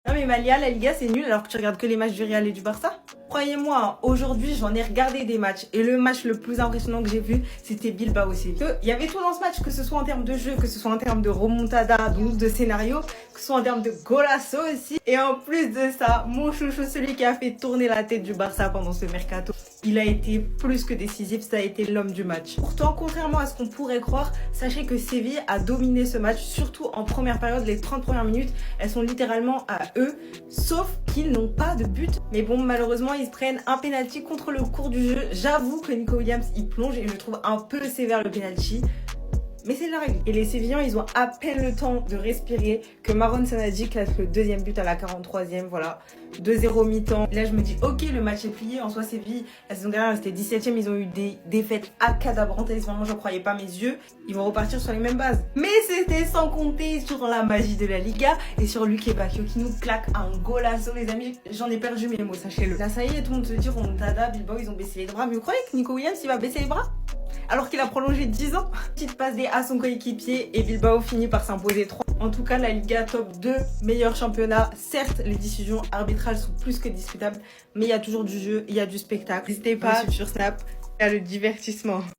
Non mais Malia, la Liga c'est nul alors que tu regardes que les matchs du Real et du Barça. Croyez-moi, hein, aujourd'hui j'en ai regardé des matchs et le match le plus impressionnant que j'ai vu c'était Bilbao-Séville. Il y avait tout dans ce match, que ce soit en termes de jeu, que ce soit en termes de remontada, donc de scénario, que ce soit en termes de golasso aussi. Et en plus de ça, mon chouchou, celui qui a fait tourner la tête du Barça pendant ce mercato, il a été plus que décisif, ça a été l'homme du match. Pourtant, contrairement à ce qu'on pourrait croire, sachez que Séville a dominé ce match, surtout en première période. Les 30 premières minutes, elles sont littéralement à eux, sauf qu'ils n'ont pas de but. Mais bon, malheureusement, ils se prennent un penalty contre le cours du jeu. J'avoue que Nico Williams, il plonge et je trouve un peu sévère le penalty. Mais c'est la règle. Et les Sévillans, ils ont à peine le temps de respirer que Marouane Sanadji classe le deuxième but à la 43e. Voilà, 2-0 mi-temps. Là, je me dis, ok, le match est plié. En soi, Séville, la saison dernière, c'était 17e. Ils ont eu des défaites acadabrantes. Vraiment, j'en croyais pas mes yeux. Ils vont repartir sur les mêmes bases. Mais c'était sans compter sur la magie de la Liga et sur Luque Bacchio qui nous claque un golasso, les amis. J'en ai perdu mes mots, sachez-le. Là, ça y est, tout le monde se dit, remontada, Bilbao, ils ont baissé les bras. Mais vous croyez que Nico Williams, il va baisser les bras alors qu'il a prolongé 10 ans? Petite passe D à son coéquipier et Bilbao finit par s'imposer 3. En tout cas, la Liga top 2, meilleur championnat. Certes, les décisions arbitrales sont plus que discutables, mais il y a toujours du jeu, il y a du spectacle. N'hésitez pas à suivre sur Snap, il y a le divertissement.